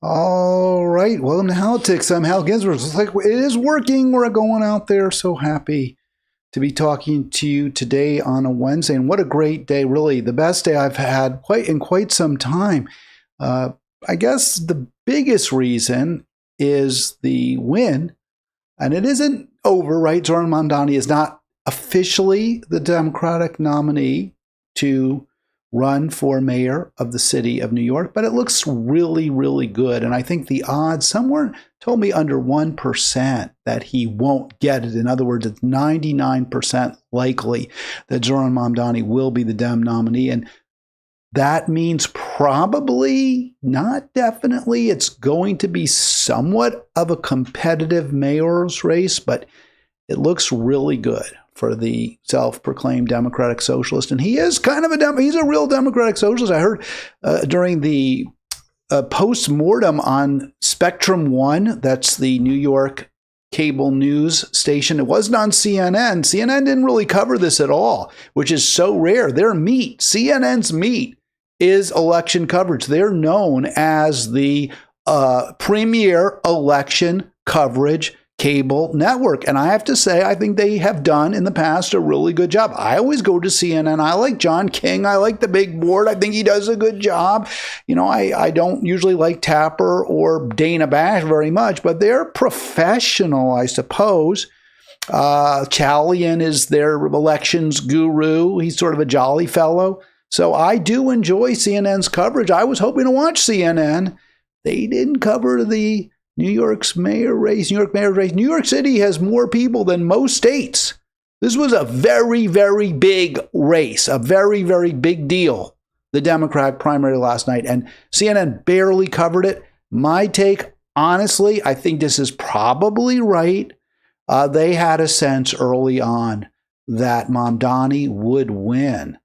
All right, welcome to Halitics. I'm Hal Ginsberg. It's like it is working. We're going out there. So happy to be talking to you today on a Wednesday. And what a great day, really. The best day I've had in quite some time. I guess the biggest reason is the win. And it isn't over, right? Zohran Mamdani is not officially the Democratic nominee to run for mayor of the city of New York, but it looks really, really good. And I think the odds somewhere told me under 1% that he won't get it. In other words, it's 99% likely that Zohran Mamdani will be the Dem nominee. And that means probably, not definitely, it's going to be somewhat of a competitive mayor's race, but it looks really good for the self-proclaimed democratic socialist. And he is kind of he's a real democratic socialist. I heard during the post-mortem on Spectrum One, that's the New York cable news station. It wasn't on CNN. CNN didn't really cover this at all, which is so rare. Their meat, CNN's meat, is election coverage. They're known as the premier election coverage cable network. And I have to say, I think they have done in the past a really good job. I always go to CNN. I like John King. I like the big board. I think he does a good job. You know, I don't usually like Tapper or Dana Bash very much, but they're professional, I suppose. Chalian is their elections guru. He's sort of a jolly fellow. So I do enjoy CNN's coverage. I was hoping to watch CNN. They didn't cover the New York's mayor race, New York mayor race. New York City has more people than most states. This was a very, very big race, a very, very big deal, the Democratic primary last night. And CNN barely covered it. My take, honestly, I think this is probably right. They had a sense early on that Mamdani would win.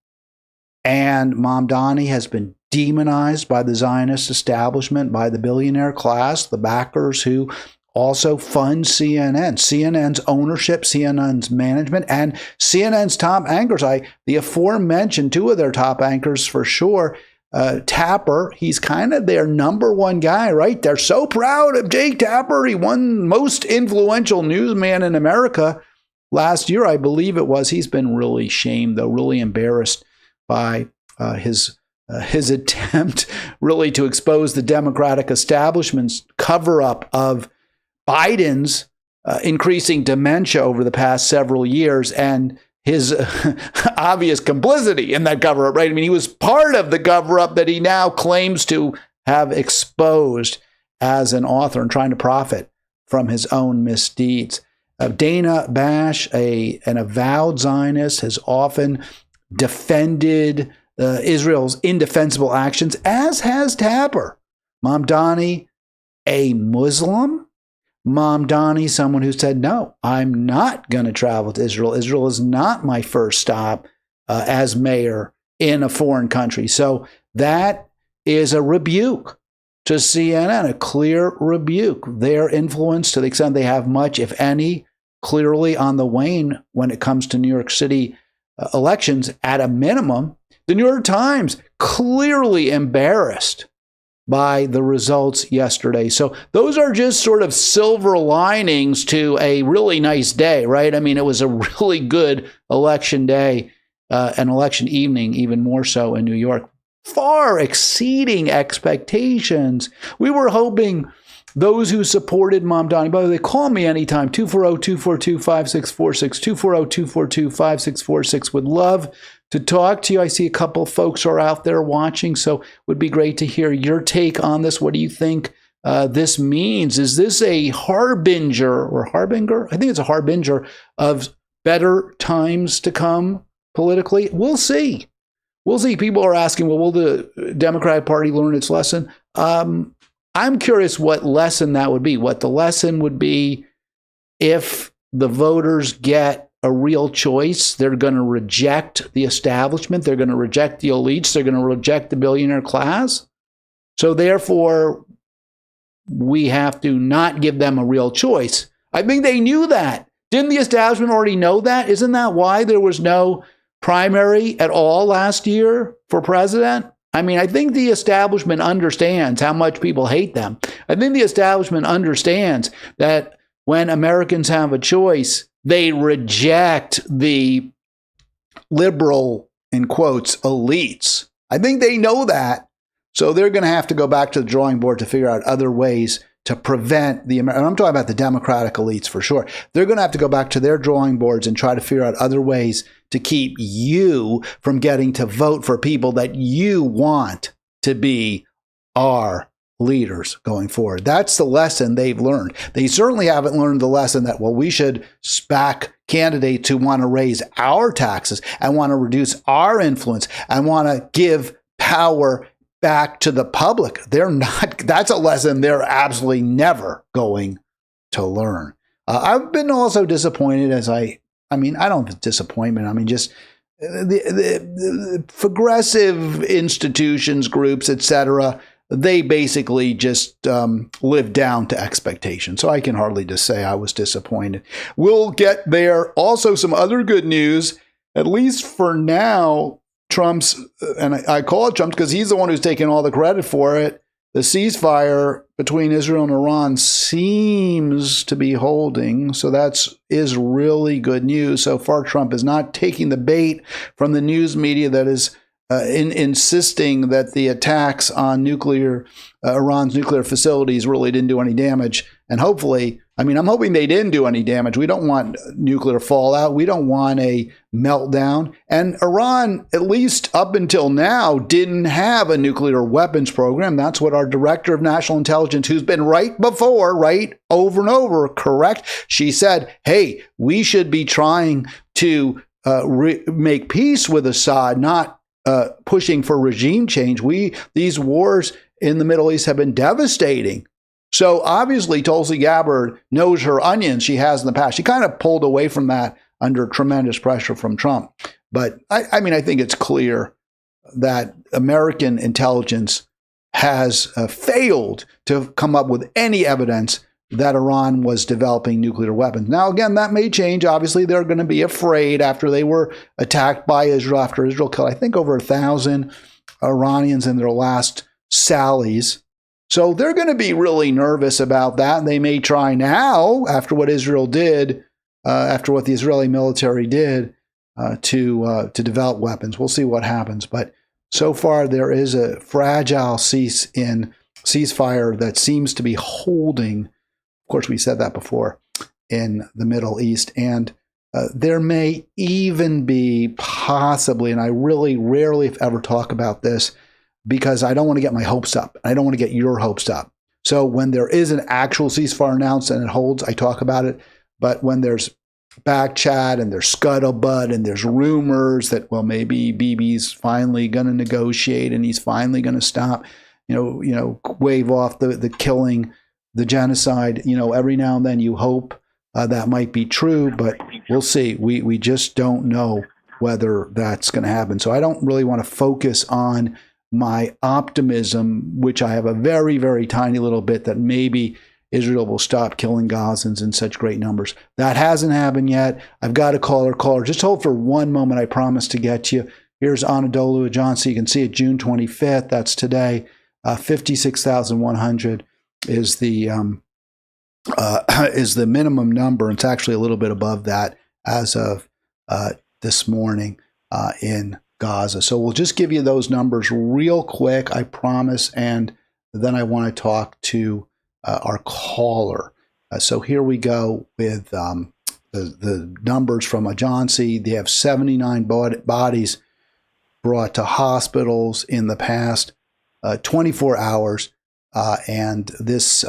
And Mamdani has been demonized by the Zionist establishment, by the billionaire class, the backers who also fund CNN, CNN's ownership, CNN's management, and CNN's top anchors. The aforementioned two of their top anchors for sure. Tapper, he's kind of their number one guy, right? They're so proud of Jake Tapper. He won most influential newsman in America last year, I believe it was. He's been really shamed, though, really embarrassed by his attempt really to expose the Democratic establishment's cover-up of Biden's increasing dementia over the past several years and his obvious complicity in that cover-up, right? I mean, he was part of the cover-up that he now claims to have exposed as an author and trying to profit from his own misdeeds. Dana Bash, an avowed Zionist, has often defended Israel's indefensible actions, as has Tapper. Mamdani, a Muslim. Mamdani, someone who said, no, I'm not going to travel to Israel. Israel is not my first stop as mayor in a foreign country. So that is a rebuke to CNN, a clear rebuke. Their influence, to the extent they have much, if any, clearly on the wane when it comes to New York City elections at a minimum. The New York Times clearly embarrassed by the results yesterday. So those are just sort of silver linings to a really nice day, right? I mean, it was a really good election day, an election evening, even more so in New York, far exceeding expectations. We were hoping those who supported Mamdani, by the way, call me anytime, 240-242-5646, 240-242-5646. Would love to talk to you. I see a couple of folks are out there watching, so it would be great to hear your take on this. What do you think this means? Is this a harbinger or harbinger? I think it's a harbinger of better times to come politically. We'll see. We'll see. People are asking, well, will the Democratic Party learn its lesson? I'm curious what lesson that would be, what the lesson would be if the voters get a real choice. They're going to reject the establishment. They're going to reject the elites. They're going to reject the billionaire class. So therefore, we have to not give them a real choice. I think they knew that. Didn't the establishment already know that? Isn't that why there was no primary at all last year for president? I mean, I think the establishment understands how much people hate them. I think the establishment understands that when Americans have a choice, they reject the liberal, in quotes, elites. I think they know that. So they're going to have to go back to the drawing board to figure out other ways to prevent and I'm talking about the Democratic elites for sure. They're going to have to go back to their drawing boards and try to figure out other ways to keep you from getting to vote for people that you want to be our leaders going forward. That's the lesson they've learned. They certainly haven't learned the lesson that, well, we should back candidates who want to raise our taxes and want to reduce our influence and want to give power back to the public. They're not, that's a lesson they're absolutely never going to learn. I've been also disappointed I don't have disappointment. I mean, just the progressive institutions, groups, etc. They basically just lived down to expectation. So I can hardly just say I was disappointed. We'll get there. Also, some other good news, at least for now, Trump's, and I call it Trump's because he's the one who's taking all the credit for it. The ceasefire between Israel and Iran seems to be holding. So that is really good news. So far, Trump is not taking the bait from the news media that is insisting that the attacks on Iran's nuclear facilities really didn't do any damage. And hopefully, I'm hoping they didn't do any damage. We don't want nuclear fallout. We don't want a meltdown. And Iran, at least up until now, didn't have a nuclear weapons program. That's what our director of national intelligence, who's been right over and over, correct? She said, hey, we should be trying to make peace with Assad, not pushing for regime change. These wars in the Middle East have been devastating. So obviously Tulsi Gabbard knows her onions. She has in the past. She kind of pulled away from that under tremendous pressure from Trump. But I think it's clear that American intelligence has failed to come up with any evidence that Iran was developing nuclear weapons. Now, again, that may change. Obviously, they're going to be afraid after they were attacked by Israel, after Israel killed, I think, over 1,000 Iranians in their last sallies. So they're going to be really nervous about that. And they may try now, after what Israel did, after what the Israeli military did, to develop weapons. We'll see what happens. But so far, there is a fragile ceasefire that seems to be holding. Of course, we said that before in the Middle East. And there may even be possibly, and I really rarely if ever talk about this, because I don't want to get my hopes up. I don't want to get your hopes up. So when there is an actual ceasefire announced and it holds, I talk about it. But when there's back chat and there's scuttlebutt and there's rumors that, well, maybe Bibi's finally going to negotiate and he's finally going to stop, wave off the killing, the genocide, every now and then you hope that might be true, but we'll see. We just don't know whether that's going to happen. So I don't really want to focus on my optimism, which I have a very, very tiny little bit that maybe Israel will stop killing Gazans in such great numbers. That hasn't happened yet. I've got a caller. Just hold for one moment. I promise to get to you. Here's Anadolu Ajansi. You can see it June 25th. That's today. 56,100 is the minimum number. It's actually a little bit above that as of this morning in Gaza. So we'll just give you those numbers real quick, I promise, and then I want to talk to our caller. So here we go with the numbers from Ajansi. They have 79 bodies brought to hospitals in the past 24 hours, and this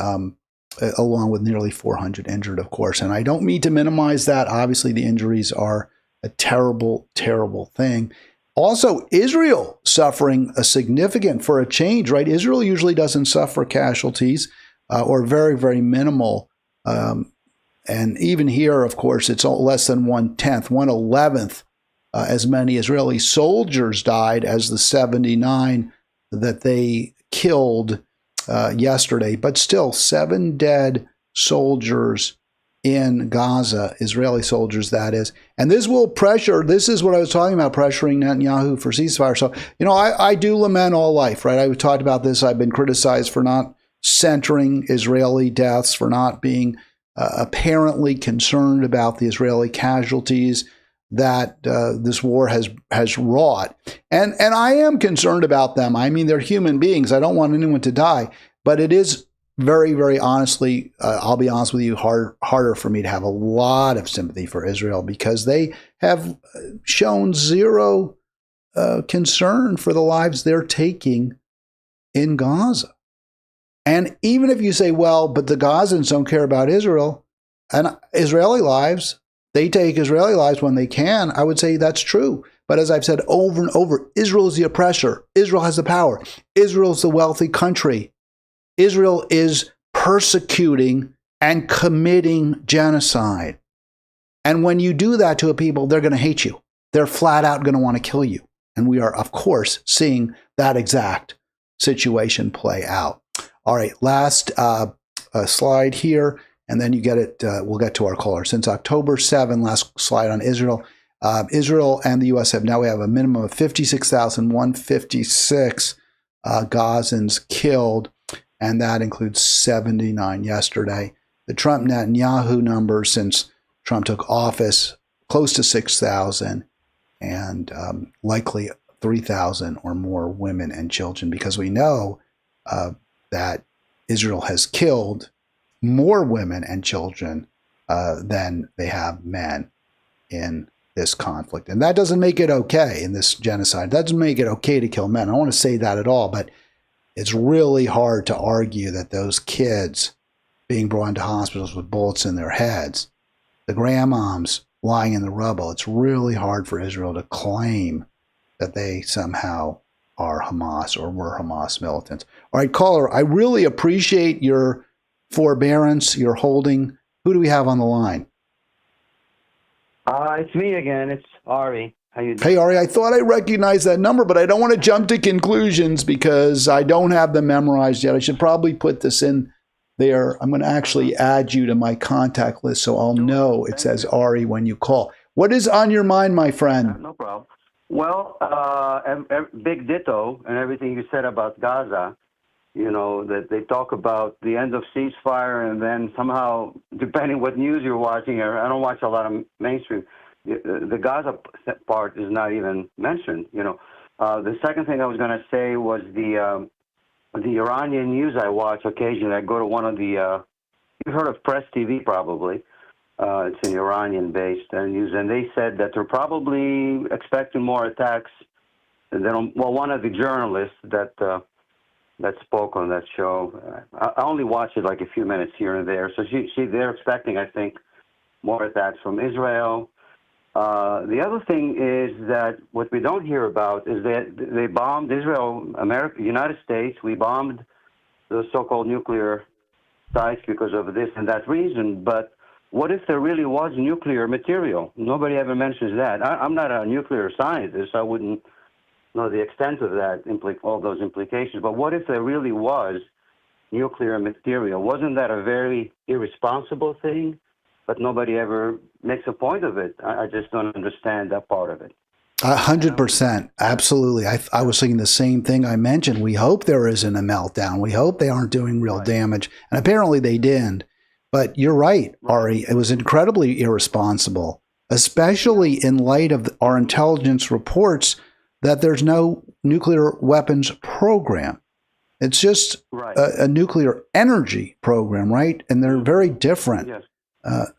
along with nearly 400 injured, of course. And I don't mean to minimize that. Obviously, the injuries are a terrible, terrible thing. Also, Israel suffering a significant, for a change, right? Israel usually doesn't suffer casualties or very, very minimal. And even here, of course, it's less than 1/10, 1/11 as many Israeli soldiers died as the 79 that they killed yesterday. But still, 7 dead soldiers in Gaza, Israeli soldiers, that is. And this will pressure, this is what I was talking about, pressuring Netanyahu for ceasefire. So, I do lament all life, right? I talked about this. I've been criticized for not centering Israeli deaths, for not being apparently concerned about the Israeli casualties that this war has wrought. And I am concerned about them. I mean, they're human beings. I don't want anyone to die. But it is very, very honestly, I'll be honest with you, harder for me to have a lot of sympathy for Israel because they have shown zero concern for the lives they're taking in Gaza. And even if you say, well, but the Gazans don't care about Israel and Israeli lives, they take Israeli lives when they can, I would say that's true. But as I've said over and over, Israel is the oppressor. Israel has the power. Israel is the wealthy country. Israel is persecuting and committing genocide. And when you do that to a people, they're going to hate you. They're flat out going to want to kill you. And we are, of course, seeing that exact situation play out. All right, last slide here, and then you get it. We'll get to our caller. Since October 7, last slide on Israel. Israel and the U.S. have a minimum of 56,156 Gazans killed. And that includes 79 yesterday. The Trump-Netanyahu number since Trump took office, close to 6,000, and likely 3,000 or more women and children, because we know that Israel has killed more women and children than they have men in this conflict. And that doesn't make it okay in this genocide. That doesn't make it okay to kill men. I don't want to say that at all, but it's really hard to argue that those kids being brought into hospitals with bullets in their heads, the grandmoms lying in the rubble, it's really hard for Israel to claim that they somehow are Hamas or were Hamas militants. All right, caller, I really appreciate your forbearance, your holding. Who do we have on the line? It's me again. It's Ari. How you doing? Hey, Ari, I thought I recognized that number, but I don't want to jump to conclusions because I don't have them memorized yet. I should probably put this in there. I'm going to actually add you to my contact list so I'll know it says Ari when you call. What is on your mind, my friend? No problem. Well, big ditto and everything you said about Gaza, that they talk about the end of ceasefire and then somehow, depending what news you're watching, I don't watch a lot of mainstream, the Gaza part is not even mentioned. The second thing I was going to say was the Iranian news I watch occasionally. I go to one of the you've heard of Press TV probably. It's an Iranian-based news, and they said that they're probably expecting more attacks. And then, one of the journalists that spoke on that show, I only watched it like a few minutes here and there. So they're expecting, I think, more attacks from Israel. The other thing is that what we don't hear about is that they bombed Israel, America, United States. We bombed the so-called nuclear sites because of this and that reason. But what if there really was nuclear material? Nobody ever mentions that. I'm not a nuclear scientist. I wouldn't know the extent of that, all those implications. But what if there really was nuclear material? Wasn't that a very irresponsible thing? But nobody ever makes a point of it. I just don't understand that part of it. 100%. Absolutely. I was thinking the same thing I mentioned. We hope there isn't a meltdown. We hope they aren't doing real damage. And apparently they didn't. But you're right, Ari. It was incredibly irresponsible, especially in light of our intelligence reports that there's no nuclear weapons program. It's just a nuclear energy program, right? And they're very different. Yes.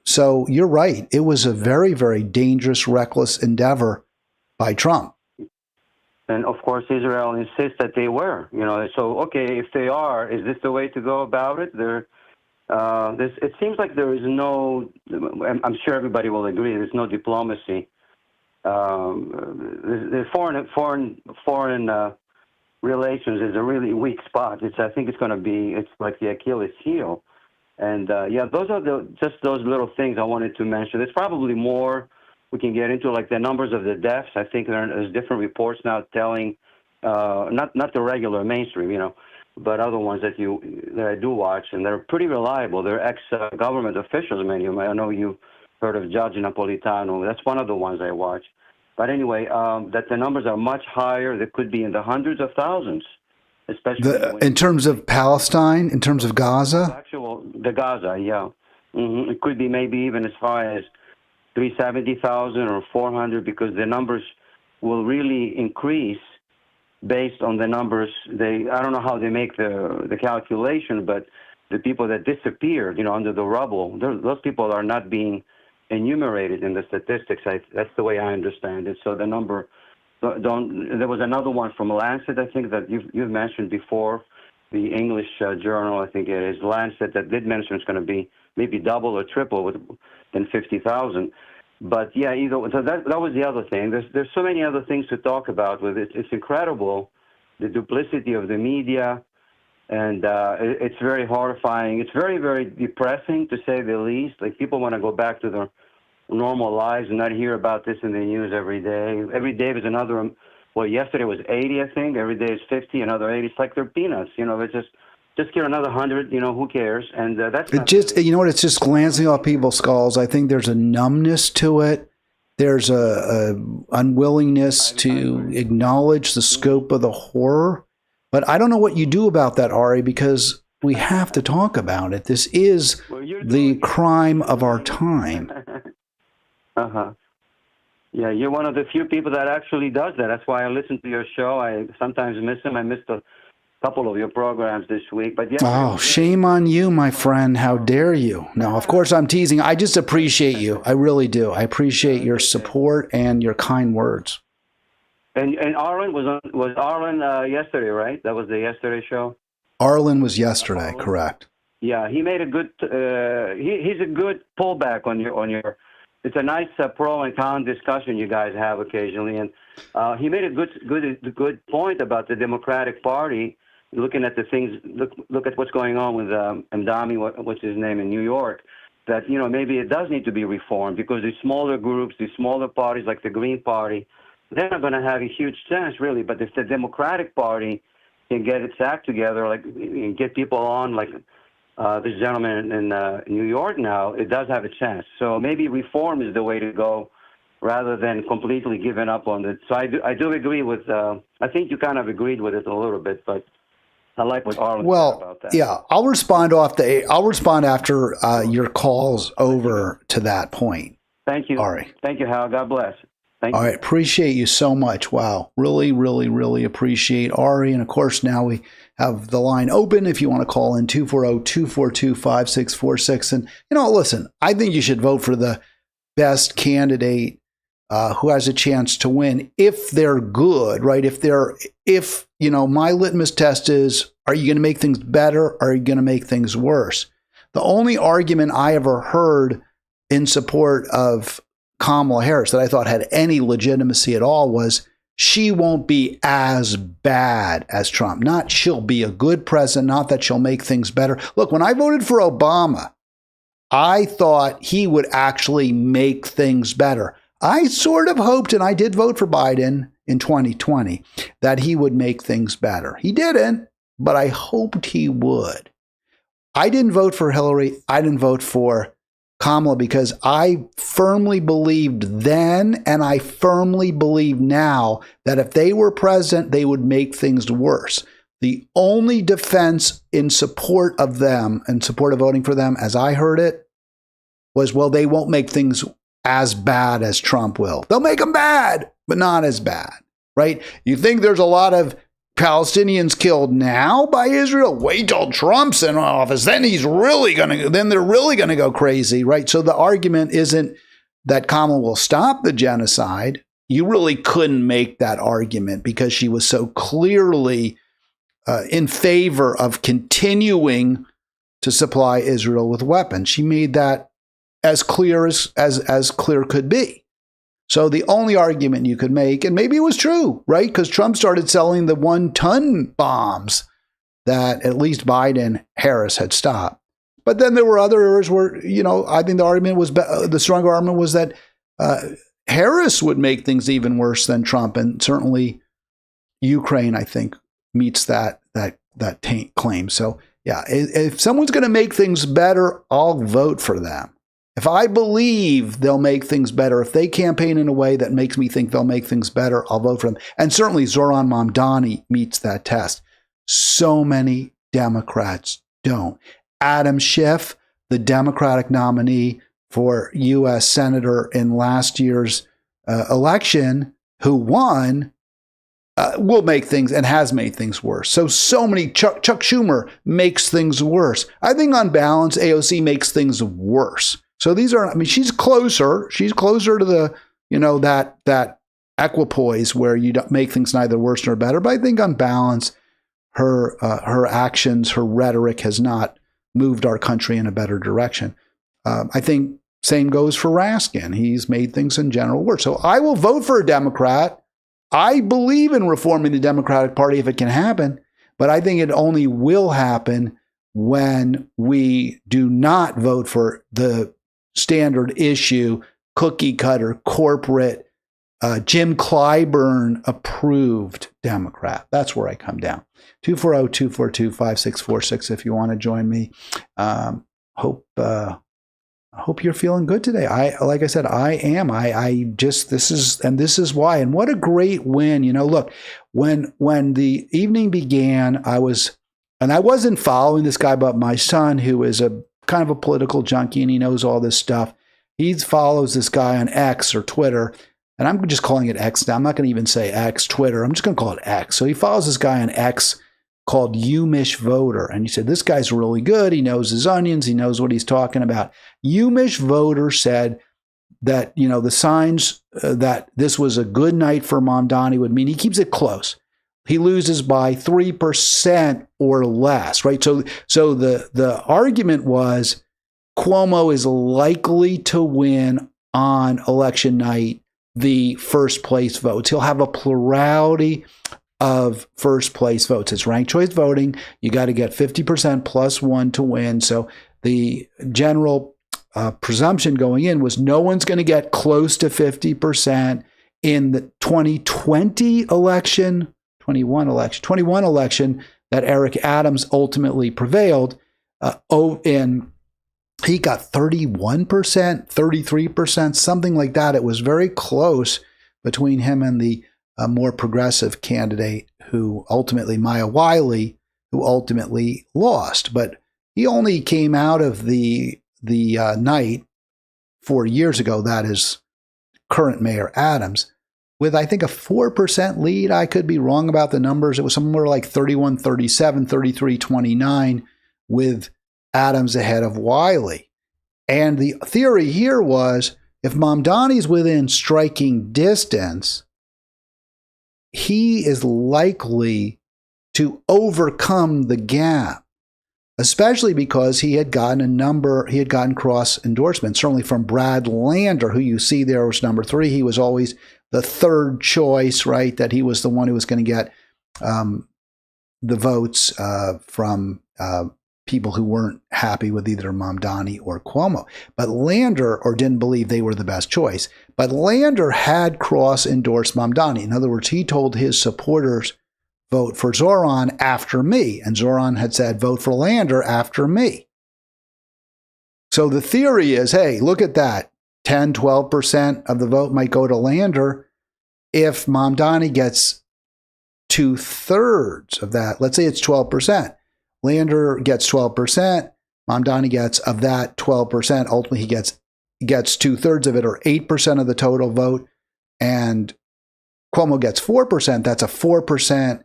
So you're right. It was a very, very dangerous, reckless endeavor by Trump. And of course, Israel insists that they were. So okay, if they are, is this the way to go about it? It seems like there is no. I'm sure everybody will agree. There's no diplomacy. The foreign relations is a really weak spot. I think it's going to be. It's like the Achilles heel. And those are just those little things I wanted to mention. There's probably more we can get into, like the numbers of the deaths. I think there's different reports now telling, not the regular mainstream, but other ones that I do watch, and they're pretty reliable. They're ex-government officials. Many of them. I know you heard of Judge Napolitano. That's one of the ones I watch. But anyway, that the numbers are much higher. They could be in the hundreds of thousands, especially in terms of Palestine, in terms of Gaza. The Gaza, yeah. It could be maybe even as high as 370,000 or 400, because the numbers will really increase based on the numbers. I don't know how they make the calculation, but the people that disappeared, under the rubble, those people are not being enumerated in the statistics. That's the way I understand it. So the number, there was another one from Lancet, I think, that you've mentioned before, the English journal, I think it is, Lancet, that did mention it's going to be maybe double or triple than 50,000. But yeah, so that was the other thing. There's so many other things to talk about with it. It's incredible, the duplicity of the media, and it's very horrifying. It's very, very depressing, to say the least. Like, people want to go back to their normal lives and not hear about this in the news every day. Every day there's another. Well, yesterday was 80, I think. Every day is 50, another 80. It's like they're peanuts. It's just get another 100. Who cares? And that's it. Just it's just glancing off people's skulls. I think there's a numbness to it. There's a unwillingness to acknowledge the scope of the horror. But I don't know what you do about that, Ari, because we have to talk about it. This is the crime of our time. Yeah, you're one of the few people that actually does that. That's why I listen to your show. I sometimes miss them. I missed a couple of your programs this week. But yeah. Oh, shame on you, my friend. How dare you? No, of course I'm teasing. I just appreciate you. I really do. I appreciate your support and your kind words. And Arlen was Arlen yesterday, right? That was the yesterday show? Arlen was yesterday, Arlen? Correct. Yeah, he made a good he's a good pullback on your it's a nice pro and con discussion you guys have occasionally, and he made a good point about the Democratic Party, looking at the things, look at what's going on with Mamdani, what's his name, in New York, that maybe it does need to be reformed, because these smaller groups, these smaller parties like the Green Party, they're not going to have a huge chance really. But if the Democratic Party can get its act together, like, and get people on, like this gentleman in New York now, it does have a chance. So maybe reform is the way to go, rather than completely giving up on it. So I do agree with. I think you kind of agreed with it a little bit, but I like what Arlen said about that. Yeah, I'll respond after your call's over to that point. Thank you, Ari. Thank you, Hal. God bless. All right, appreciate you so much. Wow, really, really, really appreciate Ari. And of course, now we have the line open if you want to call in 240-242-5646. And, listen, I think you should vote for the best candidate who has a chance to win if they're good, right? If my litmus test is, are you going to make things better? Or are you going to make things worse? The only argument I ever heard in support of Kamala Harris that I thought had any legitimacy at all was she won't be as bad as Trump. Not she'll be a good president, not that she'll make things better. Look, when I voted for Obama, I thought he would actually make things better. I sort of hoped, and I did vote for Biden in 2020, that he would make things better. He didn't, but I hoped he would. I didn't vote for Hillary. I didn't vote for Kamala because I firmly believed then, and I firmly believe now, that if they were president, they would make things worse. The only defense in support of them, in support of voting for them, as I heard it, was, well, they won't make things as bad as Trump will. They'll make them bad, but not as bad, right? You think there's a lot of Palestinians killed now by Israel? Wait till Trump's in office. Then they're really going to go crazy, right? So the argument isn't that Kamala will stop the genocide. You really couldn't make that argument because she was so clearly in favor of continuing to supply Israel with weapons. She made that as clear as clear could be. So the only argument you could make, and maybe it was true, right? Because Trump started selling the 1-ton bombs that at least Biden, Harris had stopped. But then there were other areas where, I think the argument was, the stronger argument was that Harris would make things even worse than Trump. And certainly Ukraine, I think, meets that claim. So yeah, if someone's going to make things better, I'll vote for them. If I believe they'll make things better, if they campaign in a way that makes me think they'll make things better, I'll vote for them. And certainly Zohran Mamdani meets that test. So many Democrats don't. Adam Schiff, the Democratic nominee for U.S. Senator in last year's election, who won, will make things and has made things worse. So many, Chuck Schumer makes things worse. I think on balance, AOC makes things worse. So these are, I mean, she's closer to the, that equipoise where you don't make things neither worse nor better. But I think on balance, her actions, her rhetoric has not moved our country in a better direction. I think same goes for Raskin. He's made things in general worse. So I will vote for a Democrat. I believe in reforming the Democratic Party if it can happen, but I think it only will happen when we do not vote for the standard issue, cookie cutter, corporate, Jim Clyburn approved Democrat. That's where I come down. 240-242-5646 if you want to join me. Hope you're feeling good today. Like I said, I am. This is why. And what a great win. Look, when the evening began, I wasn't following this guy, but my son, who is a kind of a political junkie and he knows all this stuff, he follows this guy on X or Twitter. And I'm just calling it X now. I'm not going to even say X, Twitter. I'm just going to call it X. So he follows this guy on X called Umish Voter. And he said, this guy's really good. He knows his onions. He knows what he's talking about. Umish Voter said that, the signs that this was a good night for Mamdani would mean he keeps it close. He loses by 3% or less, right? So the argument was Cuomo is likely to win on election night the first place votes. He'll have a plurality of first place votes. It's ranked choice voting. You got to get 50% plus one to win. So the general presumption going in was no one's going to get close to 50% in the 2021 election that Eric Adams ultimately prevailed. He got 31%, 33%, something like that. It was very close between him and the more progressive candidate who ultimately, Maya Wiley, who ultimately lost. But he only came out of the night 4 years ago, that is current Mayor Adams, with I think a 4% lead. I could be wrong about the numbers. It was somewhere like 31-37, 33-29 with Adams ahead of Wiley. And the theory here was if Mamdani's within striking distance, he is likely to overcome the gap, especially because he had gotten cross endorsements, certainly from Brad Lander, who you see there was number 3. He was always the third choice, right? That he was the one who was going to get the votes from people who weren't happy with either Mamdani or Cuomo. But Lander, or didn't believe they were the best choice, but Lander had cross-endorsed Mamdani. In other words, he told his supporters, vote for Zohran after me. And Zohran had said, vote for Lander after me. So the theory is, hey, look at that. 10, 12% of the vote might go to Lander. If Mamdani gets 2/3 of that, let's say it's 12%. Lander gets 12%. Mamdani gets of that 12%. Ultimately, he gets 2/3 of it, or 8% of the total vote. And Cuomo gets 4%. That's a 4%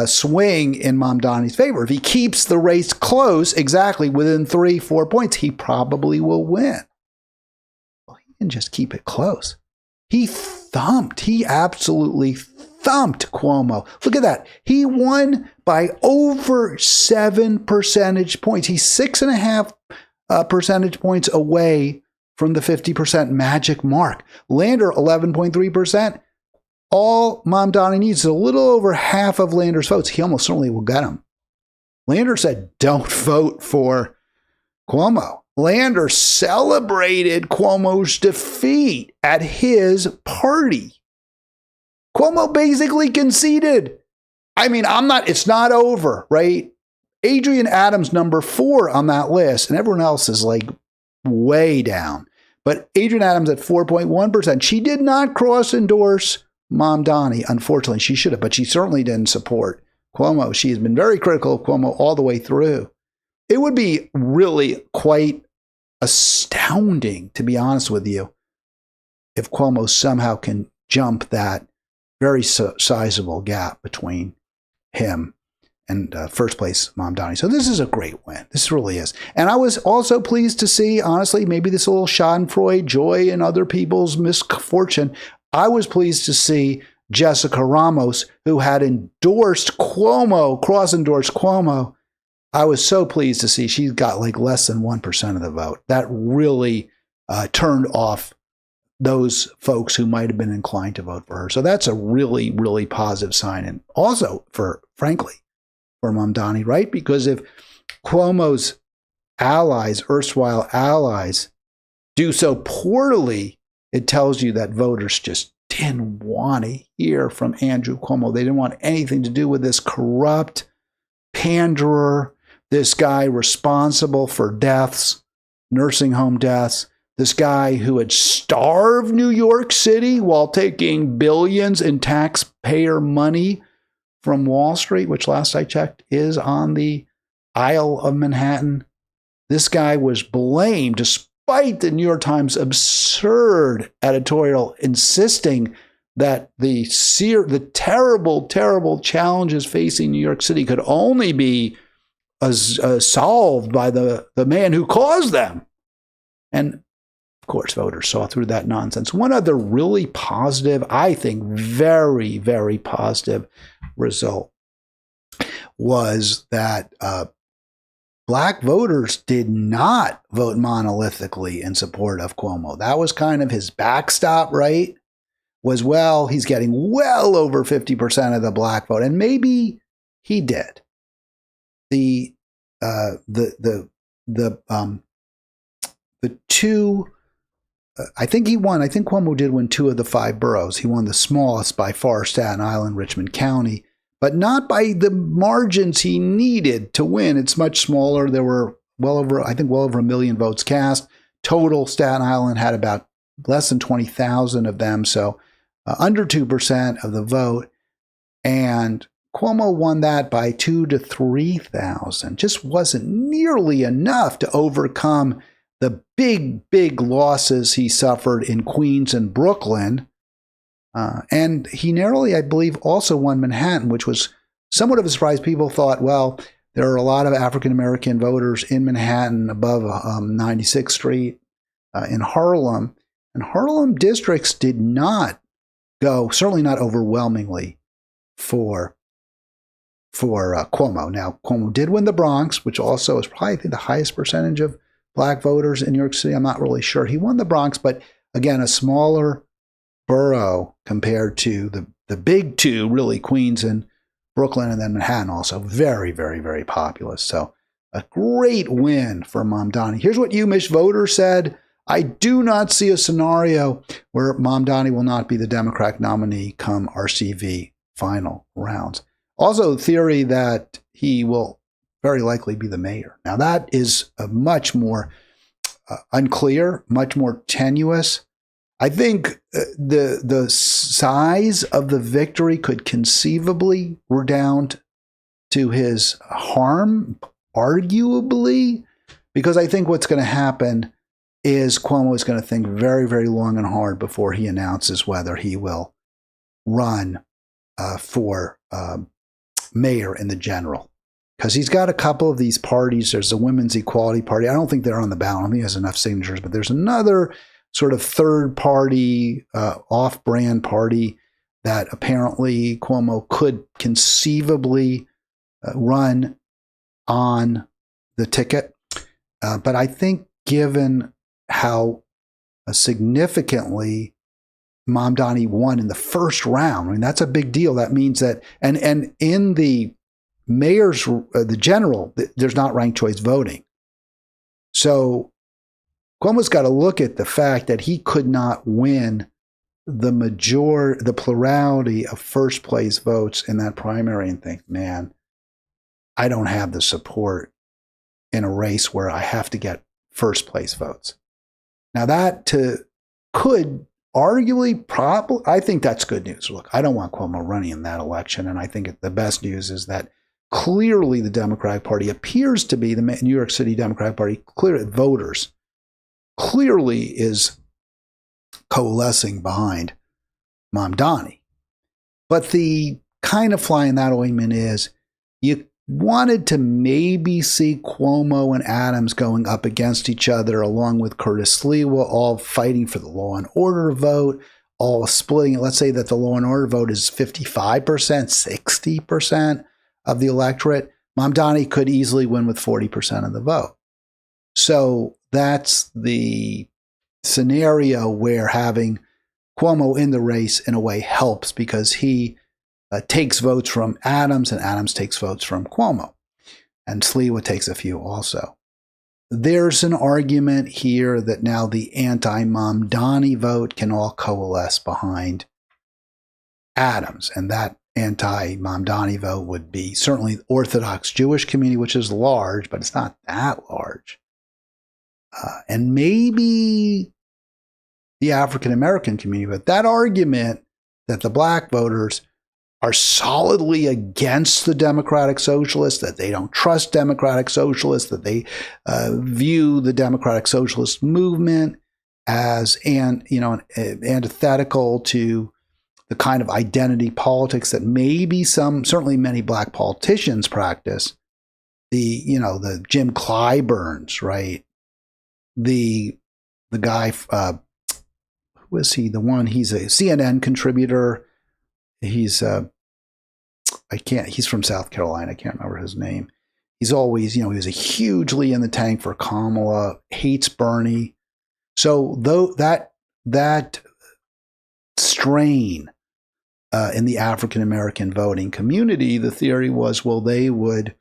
swing in Mamdani's favor. If he keeps the race close, exactly within 3-4 points, he probably will win. Well, he didn't just keep it close. He absolutely thumped Cuomo. Look at that. He won by over 7 percentage points. He's 6.5 percentage points away from the 50% magic mark. Lander, 11.3%. All Mamdani needs is a little over half of Lander's votes. He almost certainly will get them. Lander said, don't vote for Cuomo. Lander celebrated Cuomo's defeat at his party. Cuomo basically conceded. I mean, it's not over, right? Adrienne Adams, number 4 on that list, and everyone else is like way down. But Adrienne Adams at 4.1%. She did not cross-endorse Mamdani. Unfortunately, she should have, but she certainly didn't support Cuomo. She has been very critical of Cuomo all the way through. It would be really quite astounding, to be honest with you, if Cuomo somehow can jump that very sizable gap between him and first place Mamdani. So this is a great win. This really is. And I was also pleased to see, honestly, maybe this little schadenfreude, joy in other people's misfortune. I was pleased to see Jessica Ramos, who had endorsed Cuomo, cross-endorsed Cuomo. I was so pleased to see she got like less than 1% of the vote. That really turned off those folks who might have been inclined to vote for her. So that's a really, really positive sign. And also frankly, for Mamdani, right? Because if Cuomo's allies, erstwhile allies, do so poorly, it tells you that voters just didn't want to hear from Andrew Cuomo. They didn't want anything to do with this corrupt panderer, this guy responsible for deaths, nursing home deaths, this guy who had starved New York City while taking billions in taxpayer money from Wall Street, which last I checked is on the Isle of Manhattan. This guy was blamed, despite the New York Times' absurd editorial insisting that the terrible, terrible challenges facing New York City could only be solved by the man who caused them. And of course, voters saw through that nonsense. One other really positive, I think very, very positive result was that Black voters did not vote monolithically in support of Cuomo. That was kind of his backstop, right? Was, well, he's getting well over 50% of the Black vote, and maybe he did. The two. I think he won. I think Cuomo did win 2 of the 5 boroughs. He won the smallest by far, Staten Island, Richmond County, but not by the margins he needed to win. It's much smaller. There were well over a million votes cast. Total, Staten Island had about less than 20,000 of them, so under 2% of the vote. And Cuomo won that by 2,000 to 3,000. Just wasn't nearly enough to overcome the big, big losses he suffered in Queens and Brooklyn. And he narrowly, I believe, also won Manhattan, which was somewhat of a surprise. People thought, well, there are a lot of African-American voters in Manhattan above 96th Street in Harlem. And Harlem districts did not go, certainly not overwhelmingly, for Cuomo. Now, Cuomo did win the Bronx, which also is probably, I think, the highest percentage of Black voters in New York City. I'm not really sure. He won the Bronx, but again, a smaller borough compared to the big 2, really, Queens and Brooklyn, and then Manhattan also. Very, very, very populous. So a great win for Mamdani. Here's what UMich voters said. I do not see a scenario where Mamdani will not be the Democratic nominee come RCV final rounds. Also, the theory that he will very likely be the mayor. Now, that is a much more unclear, much more tenuous. I think the size of the victory could conceivably redound to his harm, arguably, because I think what's going to happen is Cuomo is going to think very, very long and hard before he announces whether he will run for mayor in the general. Because he's got a couple of these parties. There's the Women's Equality Party. I don't think they're on the ballot. I don't think he has enough signatures. But there's another sort of third party, off-brand party that apparently Cuomo could conceivably run on the ticket. But I think given how significantly Mamdani won in the first round, I mean, that's a big deal. That means that, and in the mayor's, the general, there's not ranked choice voting. So Cuomo's got to look at the fact that he could not win the plurality of first place votes in that primary and think, man, I don't have the support in a race where I have to get first place votes. Now could arguably, probably, I think that's good news. Look, I don't want Cuomo running in that election, and I think the best news is that clearly the Democratic Party appears to be, the New York City Democratic Party, voters clearly is coalescing behind Mamdani. But the kind of fly in that ointment is you wanted to maybe see Cuomo and Adams going up against each other, along with Curtis Sliwa, all fighting for the law and order vote, all splitting it. Let's say that the law and order vote is 55%, 60% of the electorate. Mamdani could easily win with 40% of the vote. So that's the scenario where having Cuomo in the race in a way helps, because he takes votes from Adams, and Adams takes votes from Cuomo, and Sliwa takes a few also. There's an argument here that now the anti-Mamdani vote can all coalesce behind Adams, and that anti-Mamdani vote would be certainly the Orthodox Jewish community, which is large, but it's not that large. And maybe the African-American community. But that argument that the black voters are solidly against the Democratic Socialists, that they don't trust Democratic Socialists, that they view the Democratic Socialist movement as antithetical to the kind of identity politics that maybe certainly many black politicians practice. The Jim Clyburns, right? The guy, who is he? The one, he's a CNN contributor. He's he's from South Carolina. I can't remember his name. He's always, he was a hugely in the tank for Kamala, hates Bernie. So though that strain in the African-American voting community, the theory was, well, they would,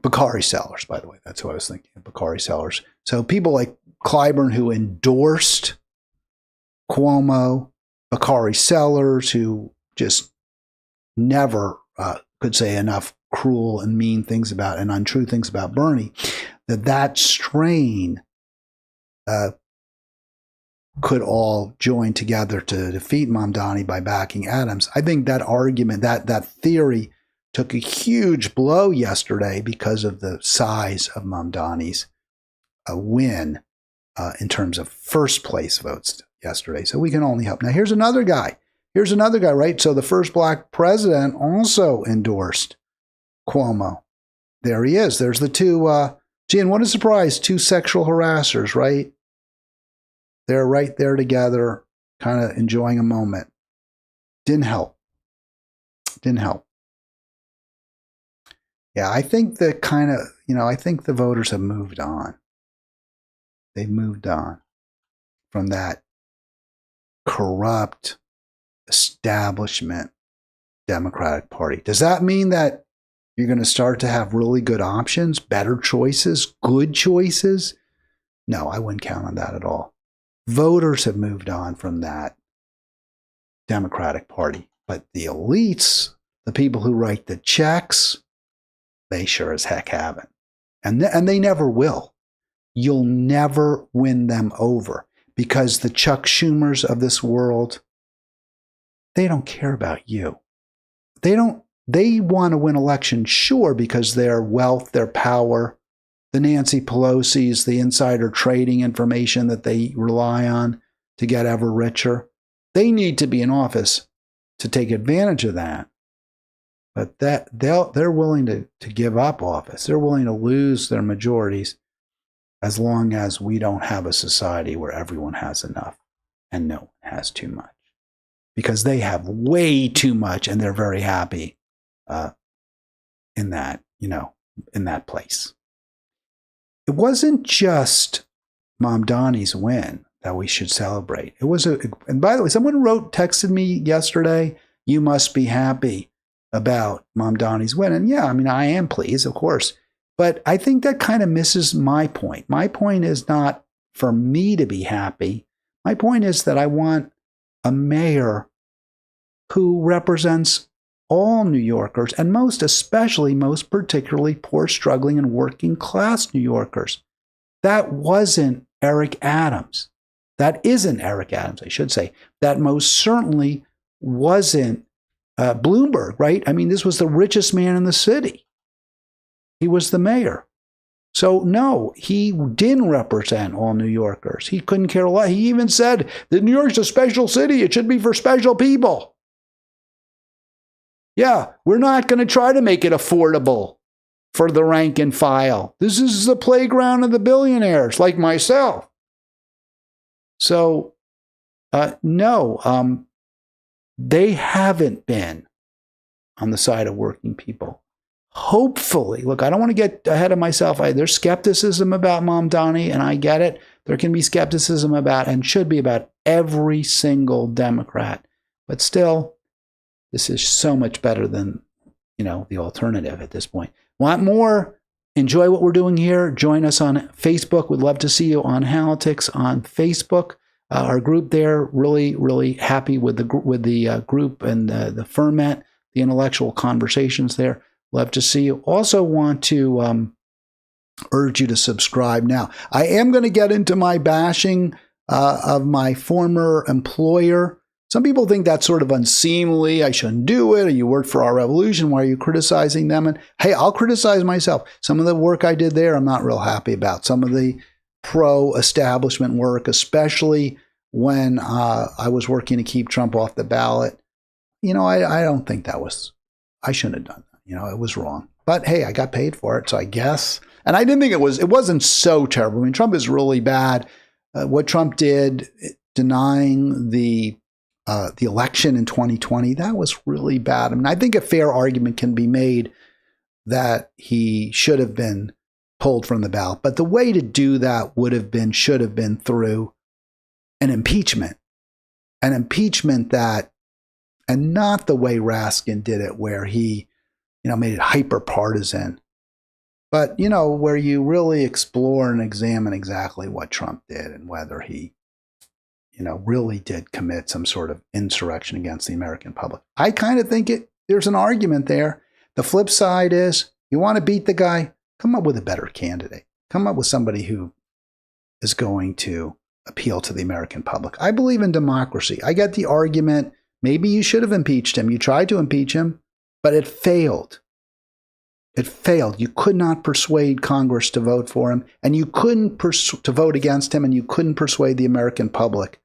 Bakari sellers, by the way, that's who I was thinking of, Bakari sellers. So people like Clyburn, who endorsed Cuomo, Bakari sellers, who just never could say enough cruel and mean things about and untrue things about Bernie, that strain could all join together to defeat Mamdani by backing Adams. I think that argument, that theory, took a huge blow yesterday because of the size of Mamdani's win in terms of first place votes yesterday. So we can only hope. Now here's another guy, right? So the first black president also endorsed Cuomo. There he is. There's the two, and what a surprise, two sexual harassers, right? They're right there together, kind of enjoying a moment. Didn't help. Yeah, I think I think the voters have moved on. They've moved on from that corrupt establishment Democratic Party. Does that mean that you're going to start to have really good options, better choices, good choices? No, I wouldn't count on that at all. Voters have moved on from that Democratic Party. But the elites, the people who write the checks, they sure as heck haven't. And they never will. You'll never win them over, because the Chuck Schumers of this world, they don't care about you. They want to win elections, sure, because their wealth, their power, the Nancy Pelosi's, the insider trading information that they rely on to get ever richer. They need to be in office to take advantage of that. But they're willing to give up office. They're willing to lose their majorities as long as we don't have a society where everyone has enough and no one has too much. Because they have way too much, and they're very happy in that place. It wasn't just Mamdani's win that we should celebrate. It was and by the way, someone texted me yesterday, you must be happy about Mamdani's win. And yeah, I am pleased, of course. But I think that kind of misses my point. My point is not for me to be happy. My point is that I want a mayor who represents all New Yorkers, and most particularly poor, struggling, and working class New Yorkers. That wasn't Eric Adams. That isn't Eric Adams, I should say. That most certainly wasn't Bloomberg, right? I mean, this was the richest man in the city. He was the mayor. So, no, he didn't represent all New Yorkers. He couldn't care less. He even said that New York's a special city. It should be for special people. Yeah, we're not going to try to make it affordable for the rank and file. This is the playground of the billionaires like myself. So, no, they haven't been on the side of working people. Hopefully, look, I don't want to get ahead of myself. There's skepticism about Mamdani, and I get it. There can be skepticism about, and should be about, every single Democrat. But still, this is so much better than, the alternative at this point. Want more? Enjoy what we're doing here. Join us on Facebook. We'd love to see you on Halitics on Facebook. Our group there, really, really happy with the group and the ferment, the intellectual conversations there. Love to see you. Also want to urge you to subscribe. Now, I am going to get into my bashing of my former employer. Some people think that's sort of unseemly. I shouldn't do it. Or you work for Our Revolution. Why are you criticizing them? And hey, I'll criticize myself. Some of the work I did there, I'm not real happy about. Some of the pro-establishment work, especially when I was working to keep Trump off the ballot. I don't think I shouldn't have done that. It was wrong. But hey, I got paid for it, so I guess. And I didn't think it wasn't so terrible. I mean, Trump is really bad. What Trump did, denying the election in 2020, that was really bad. I mean, I think a fair argument can be made that he should have been pulled from the ballot. But the way to do that should have been through an impeachment. An impeachment that, and not the way Raskin did it, where he, made it hyper partisan. But, where you really explore and examine exactly what Trump did and whether he, really did commit some sort of insurrection against the American public. I kind of think there's an argument there. The flip side is, you want to beat the guy, come up with a better candidate. Come up with somebody who is going to appeal to the American public. I believe in democracy. I get the argument, maybe you should have impeached him. You tried to impeach him, but it failed. It failed. You could not persuade Congress to vote for him, and you couldn't to vote against him, and you couldn't persuade the American public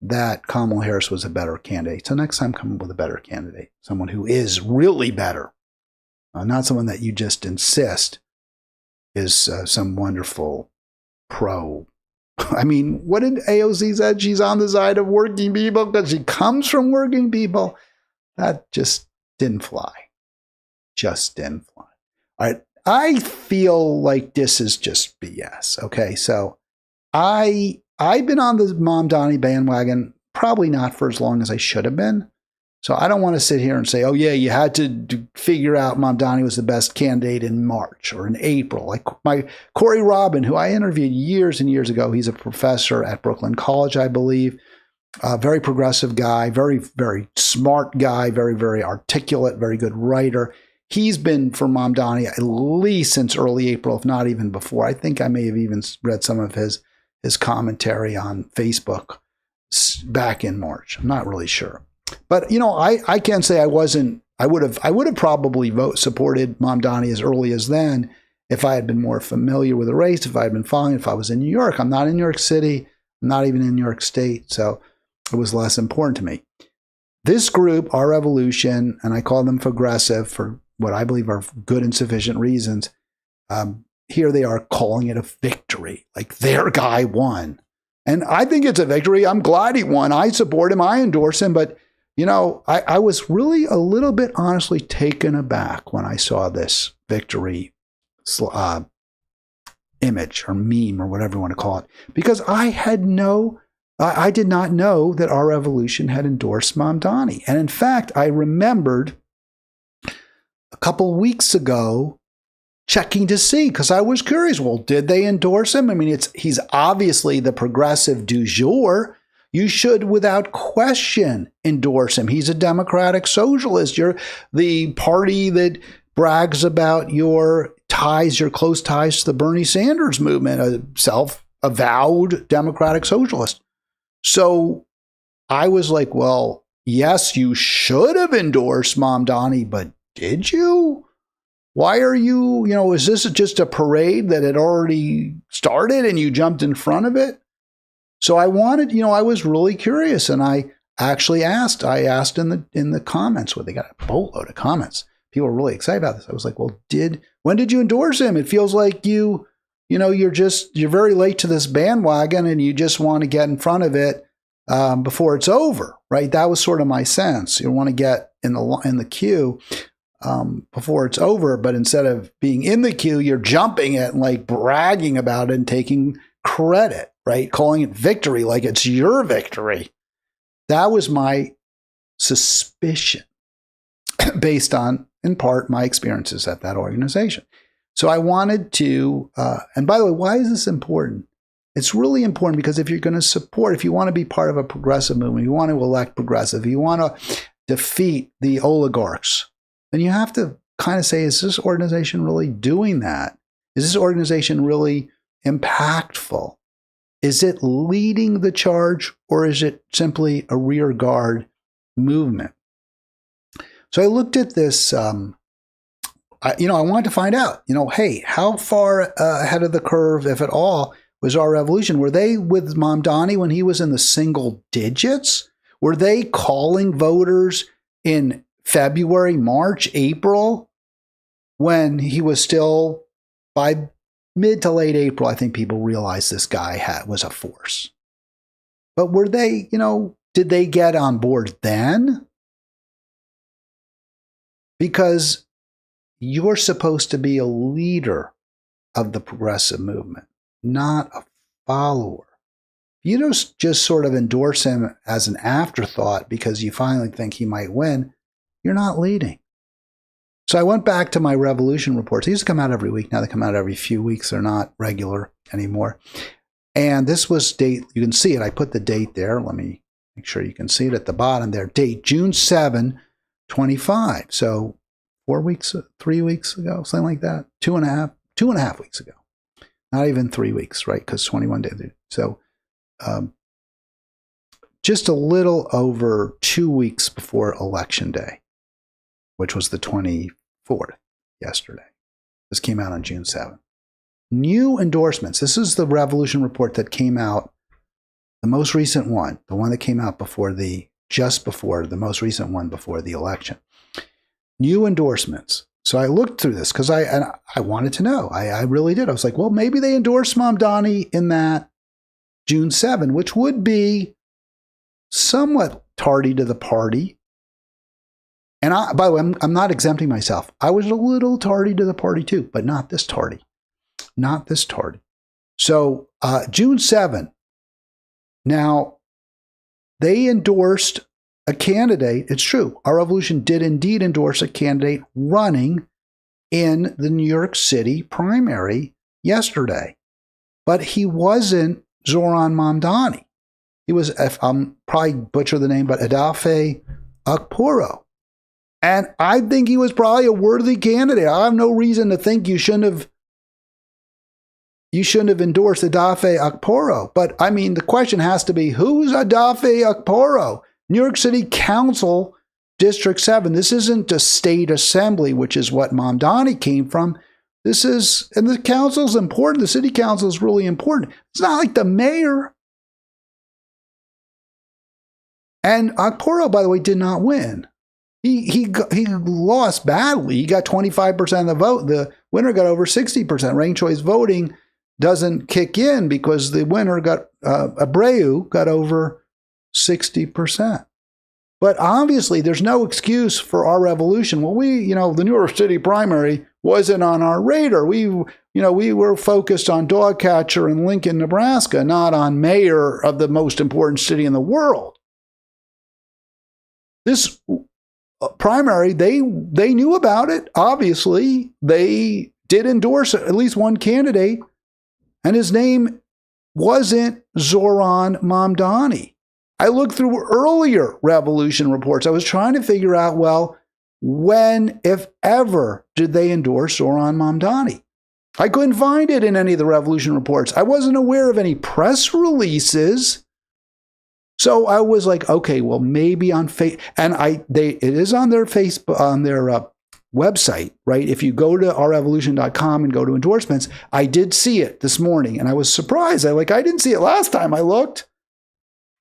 that Kamala Harris was a better candidate. So next time, come up with a better candidate, someone who is really better, not someone that you just insist is some wonderful pro. I mean, what did AOC say? She's on the side of working people because she comes from working people. That just didn't fly. Just didn't fly. All right. I feel like this is just BS. Okay. So I've been on the Mamdani bandwagon, probably not for as long as I should have been. So I don't want to sit here and say, oh, yeah, you had to figure out Mamdani was the best candidate in March or in April. Like my Corey Robin, who I interviewed years and years ago, he's a professor at Brooklyn College, I believe. Very progressive guy, very, very smart guy, very, very articulate, very good writer. He's been for Mamdani at least since early April, if not even before. I think I may have even read some of his commentary on Facebook back in March. I'm not really sure. But, I can't say I would have probably supported Mamdani as early as then if I had been more familiar with the race, if I had been following, if I was in New York. I'm not in New York City. I'm not even in New York State. So it was less important to me. This group, Our Revolution, and I call them Fauxgressives for what I believe are good and sufficient reasons, here they are calling it a victory, like their guy won. And I think it's a victory. I'm glad he won. I support him. I endorse him. But, I was really a little bit honestly taken aback when I saw this victory image or meme or whatever you want to call it, because I did not know that Our Revolution had endorsed Mamdani. And in fact, I remembered a couple weeks ago checking to see, because I was curious, well, did they endorse him? I mean, he's obviously the progressive du jour. You should, without question, endorse him. He's a democratic socialist. You're the party that brags about your ties, your close ties to the Bernie Sanders movement, a self-avowed democratic socialist. So I was like, well, yes, you should have endorsed Mamdani, but did you? Why are you, is this just a parade that had already started and you jumped in front of it? So I wanted, I was really curious, and I actually asked. I asked in the comments, where they got a boatload of comments. People were really excited about this. I was like, well, when did you endorse him? It feels like you're very late to this bandwagon, and you just want to get in front of it before it's over, right? That was sort of my sense. You want to get in the queue before it's over, but instead of being in the queue, you're jumping it and like bragging about it and taking credit, right? Calling it victory like it's your victory. That was my suspicion based on, in part, my experiences at that organization. So I wanted to, and by the way, why is this important? It's really important because if you're going to support, if you want to be part of a progressive movement, you want to elect progressive, you want to defeat the oligarchs, then you have to kind of say, is this organization really doing that? Is this organization really impactful? Is it leading the charge, or is it simply a rear guard movement? So I looked at this, I wanted to find out, hey, how far ahead of the curve, if at all, was our revolution? Were they with Mamdani when he was in the single digits? Were they calling voters in February, March, April, when he was still, by mid to late April, I think people realized this guy was a force. But were they, did they get on board then? Because you're supposed to be a leader of the progressive movement, not a follower. You don't just sort of endorse him as an afterthought because you finally think he might win. You're not leading. So I went back to my revolution reports. They used to come out every week. Now they come out every few weeks. They're not regular anymore. And this was date, you can see it. I put the date there. Let me make sure you can see it at the bottom there. Date June 7, 25. So 4 weeks, 3 weeks ago, something like that. 2.5 weeks ago. Not even 3 weeks, right? Because 21 days. So just a little over 2 weeks before Election Day, which was the 24th, yesterday. This came out on June 7th. New endorsements. This is the revolution report that came out, the most recent one, the one that came out just before the most recent one before the election. New endorsements. So I looked through this because I wanted to know. I really did. I was like, well, maybe they endorsed Mamdani in that June 7, which would be somewhat tardy to the party. And by the way, I'm not exempting myself. I was a little tardy to the party too, but not this tardy. Not this tardy. So June 7. Now, they endorsed a candidate. It's true. Our revolution did indeed endorse a candidate running in the New York City primary yesterday. But he wasn't Zohran Mamdani. He was, I'm probably butcher the name, but Adafe Akporo. And I think he was probably a worthy candidate. I have no reason to think you shouldn't have endorsed Adafe Akporo. But I mean, the question has to be, who's Adafe Akporo? New York City Council, District 7. This isn't a state assembly, which is what Mamdani came from. This is, and the council's important. The city council is really important. It's not like the mayor. And Akporo, by the way, did not win. He lost badly. He got 25% of the vote. The winner got over 60%. Ranked choice voting doesn't kick in because the winner Abreu got over 60%. But obviously, there's no excuse for our revolution. Well, the New York City primary wasn't on our radar. We were focused on Dogcatcher in Lincoln, Nebraska, not on mayor of the most important city in the world. This primary, they knew about it. Obviously, they did endorse at least one candidate, and his name wasn't Zohran Mamdani. I looked through earlier revolution reports. I was trying to figure out, well, when, if ever, did they endorse Zohran Mamdani? I couldn't find it in any of the revolution reports. I wasn't aware of any press releases. So I was like, okay, well, maybe on and it is on their Facebook, on their website, right? If you go to ourrevolution.com and go to endorsements, I did see it this morning, and I was surprised. I didn't see it last time I looked.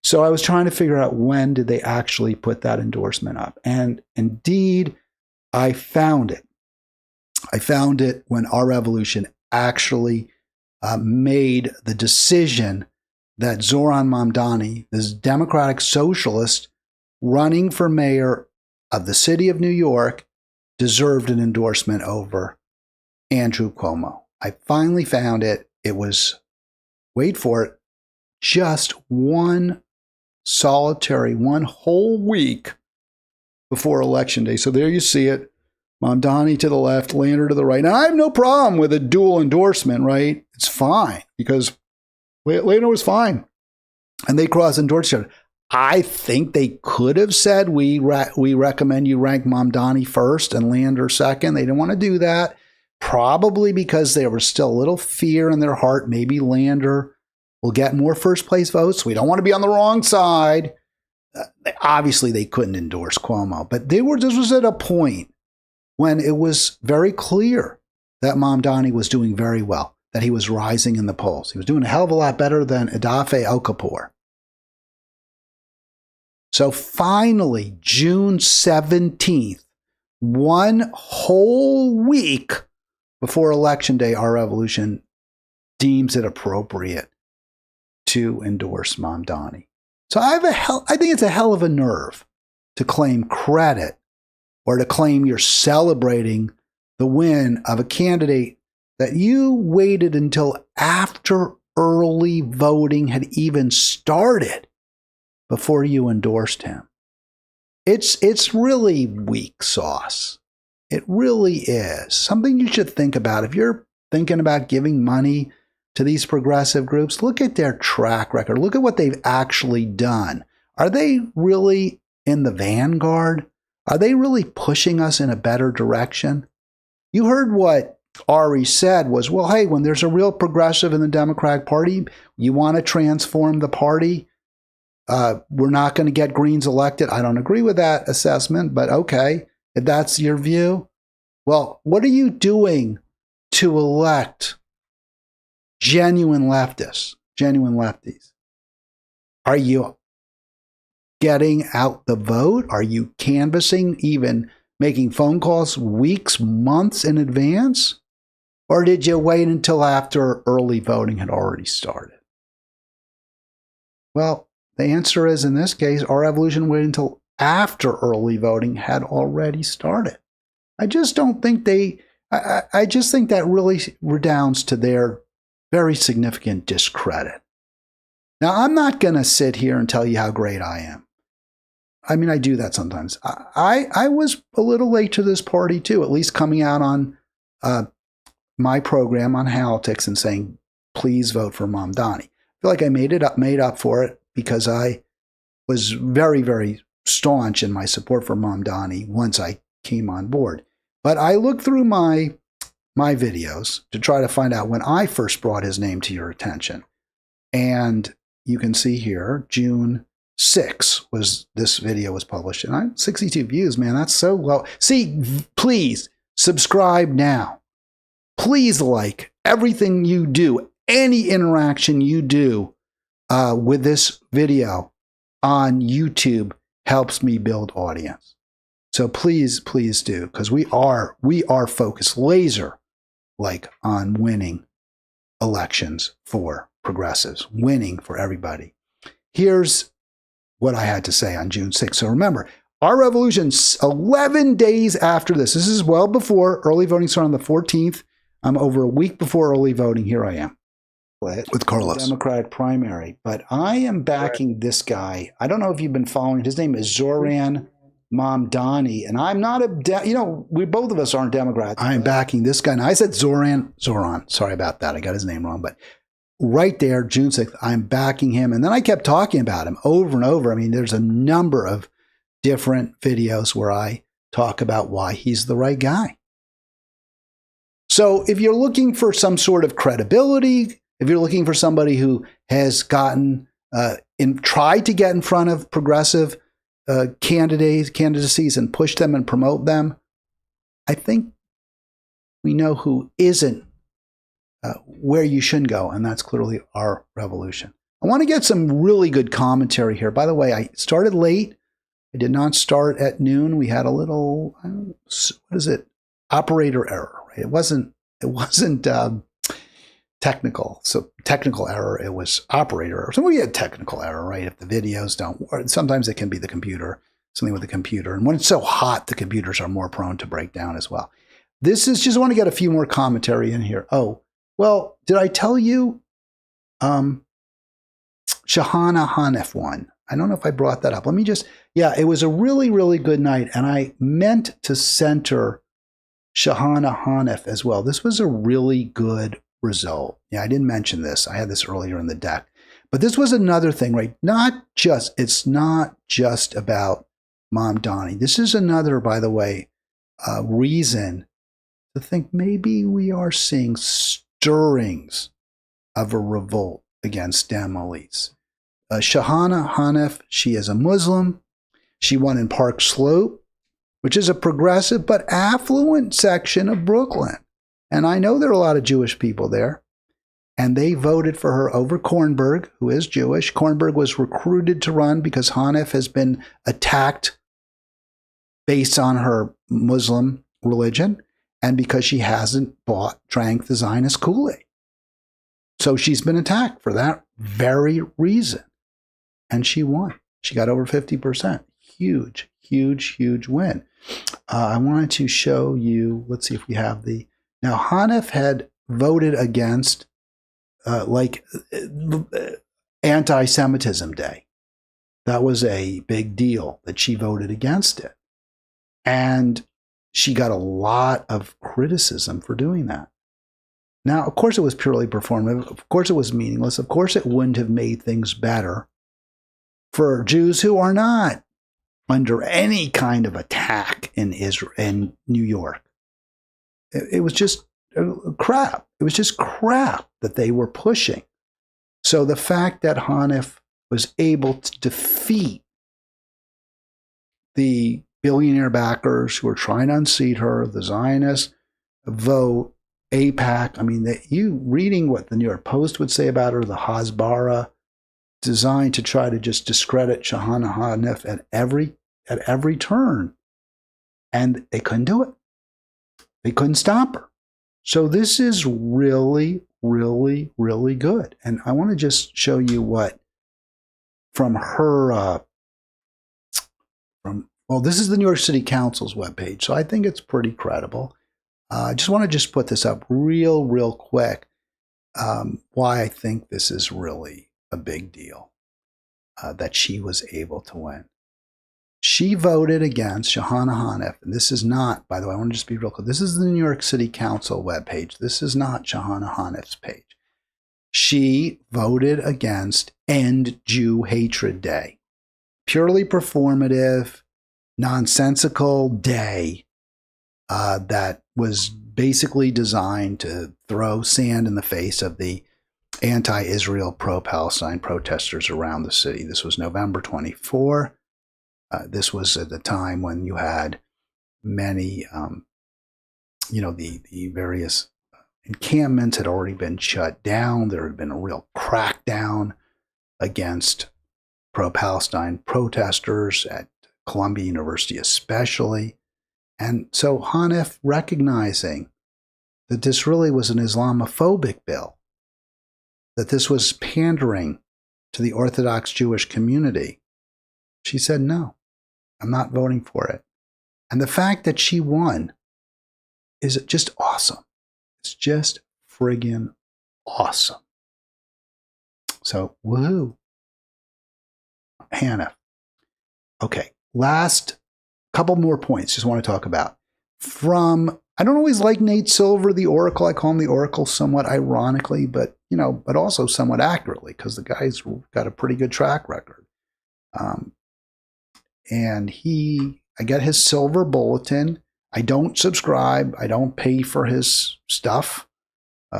So I was trying to figure out, when did they actually put that endorsement up? And indeed, I found it. I found it when Our Revolution actually made the decision that Zohran Mamdani, this democratic socialist running for mayor of the city of New York, deserved an endorsement over Andrew Cuomo. I finally found it. It was, wait for it, just one whole week before Election Day. So there you see it. Mamdani to the left, Lander to the right. Now, I have no problem with a dual endorsement, right? It's fine, because Lander was fine. And they cross-endorsed each other. I think they could have said, we recommend you rank Mamdani first and Lander second. They didn't want to do that, probably because there was still a little fear in their heart. Maybe Lander will get more first-place votes. We don't want to be on the wrong side. Obviously, they couldn't endorse Cuomo. But this was at a point when it was very clear that Mamdani was doing very well, that he was rising in the polls. He was doing a hell of a lot better than Idafe Okafor. So finally, June 17th, one whole week before Election Day, Our Revolution deems it appropriate to endorse Mamdani. So I think it's a hell of a nerve to claim credit or to claim you're celebrating the win of a candidate that you waited until after early voting had even started before you endorsed him. It's really weak sauce. It really is. Something you should think about. If you're thinking about giving money to these progressive groups, look at their track record. Look at what they've actually done. Are they really in the vanguard? Are they really pushing us in a better direction? You heard what Ari said was, well, hey, when there's a real progressive in the Democratic Party, you want to transform the party. We're not going to get Greens elected. I don't agree with that assessment, but okay, if that's your view. Well, what are you doing to elect genuine leftists, genuine lefties? Are you getting out the vote? Are you canvassing, even making phone calls weeks, months in advance? Or did you wait until after early voting had already started? Well, the answer is, in this case, Our Revolution waited until after early voting had already started. I just don't think I just think that really redounds to their very significant discredit. Now, I'm not going to sit here and tell you how great I am. I mean, I do that sometimes. I was a little late to this party too, at least coming out on my program on Halitics and saying, please vote for Mamdani. I feel like I made up for it because I was very, very staunch in my support for Mamdani once I came on board. But I looked through my videos to try to find out when I first brought his name to your attention. And you can see here, June 6 was this video was published, and 62 views, man, that's so low. See, please subscribe now. Please like everything you do, any interaction you do with this video on YouTube helps me build audience. So please, please do, because we are focused laser like on winning elections for progressives, winning for everybody. Here's what I had to say on June 6th. So remember, Our Revolution, 11 days after this. This is well before early voting started on the 14th. I'm over a week before early voting. Here I am with Carlos. Democratic primary. But I am backing this guy. I don't know if you've been following. His name is Zohran Mamdani. And I'm not we both of us aren't Democrats. I am backing this guy. Now, I said Zohran. Sorry about that. I got his name wrong. But right there, June 6th, I'm backing him. And then I kept talking about him over and over. I mean, there's a number of different videos where I talk about why he's the right guy. So if you're looking for some sort of credibility, if you're looking for somebody who has gotten tried to get in front of progressive candidacies and push them and promote them, I think we know who isn't where you shouldn't go, and that's clearly our revolution. I want to get some really good commentary here. By the way, I started late. I did not start at noon. We had a little, operator error. Right? It wasn't technical. So technical error, it was operator error. So we had technical error, right? If the videos don't work, sometimes it can be the computer, something with the computer. And when it's so hot, the computers are more prone to break down as well. This is just want to get a few more commentary in here. Oh, well, did I tell you Shahana Hanef won? I don't know if I brought that up. Let me just, it was a really, really good night. And I meant to center Shahana Hanef as well. This was a really good result. Yeah, I didn't mention this. I had this earlier in the deck. But this was another thing, right? It's not just about Mamdani. This is another, by the way, reason to think maybe we are seeing stirrings of a revolt against Dem elites. Shahana Hanef, she is a Muslim. She won in Park Slope, which is a progressive but affluent section of Brooklyn. And I know there are a lot of Jewish people there. And they voted for her over Kornberg, who is Jewish. Kornberg was recruited to run because Hanef has been attacked based on her Muslim religion and because she hasn't drank the Zionist Kool-Aid. So she's been attacked for that very reason. And she won. She got over 50%. Huge, huge, huge win. I wanted to show you, let's see if we have now Hanef had voted against anti-Semitism Day. That was a big deal that she voted against it. And she got a lot of criticism for doing that. Now, of course, it was purely performative. Of course, it was meaningless. Of course, it wouldn't have made things better for Jews who are not under any kind of attack in Israel, in New York. It was just crap. It was just crap that they were pushing. So the fact that Hanef was able to defeat the billionaire backers who were trying to unseat her, the Zionist vote, AIPAC, I mean, you reading what the New York Post would say about her, the Hasbara, designed to try to just discredit Shahana Hanef at every turn. And they couldn't do it. They couldn't stop her. So this is really, really, really good. And I want to just show you what from her, this is the New York City Council's webpage. So I think it's pretty credible. I just want to put this up real quick. Why I think this is really a big deal that she was able to win. She voted against Shahana Hanef. And this is not, by the way, I want to just be real clear. This is the New York City Council webpage. This is not Shahana Hanef's page. She voted against End Jew Hatred Day. Purely performative, nonsensical day that was basically designed to throw sand in the face of the anti-Israel, pro-Palestine protesters around the city. This was November 24. This was at the time when you had many, the various encampments had already been shut down. There had been a real crackdown against pro-Palestine protesters at Columbia University especially. And so Hanef, recognizing that this really was an Islamophobic bill, that this was pandering to the Orthodox Jewish community, she said, no, I'm not voting for it. And the fact that she won is just awesome. It's just friggin' awesome. So, woohoo. Hanef. Okay, last couple more points just want to talk about. From I don't always like Nate Silver, the Oracle. I call him the Oracle somewhat ironically, but but also somewhat accurately, because the guy's got a pretty good track record. And I get his silver bulletin. I don't subscribe. I don't pay for his stuff.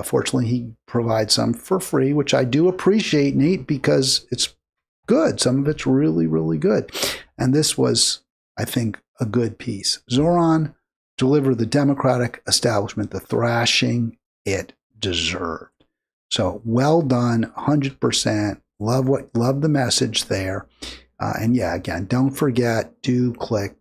Fortunately, he provides some for free, which I do appreciate, Nate, because it's good. Some of it's really, really good. And this was, I think, a good piece. Zohran delivered the Democratic establishment the thrashing it deserved. So well done, 100%. Love the message there. And yeah, again, don't forget to click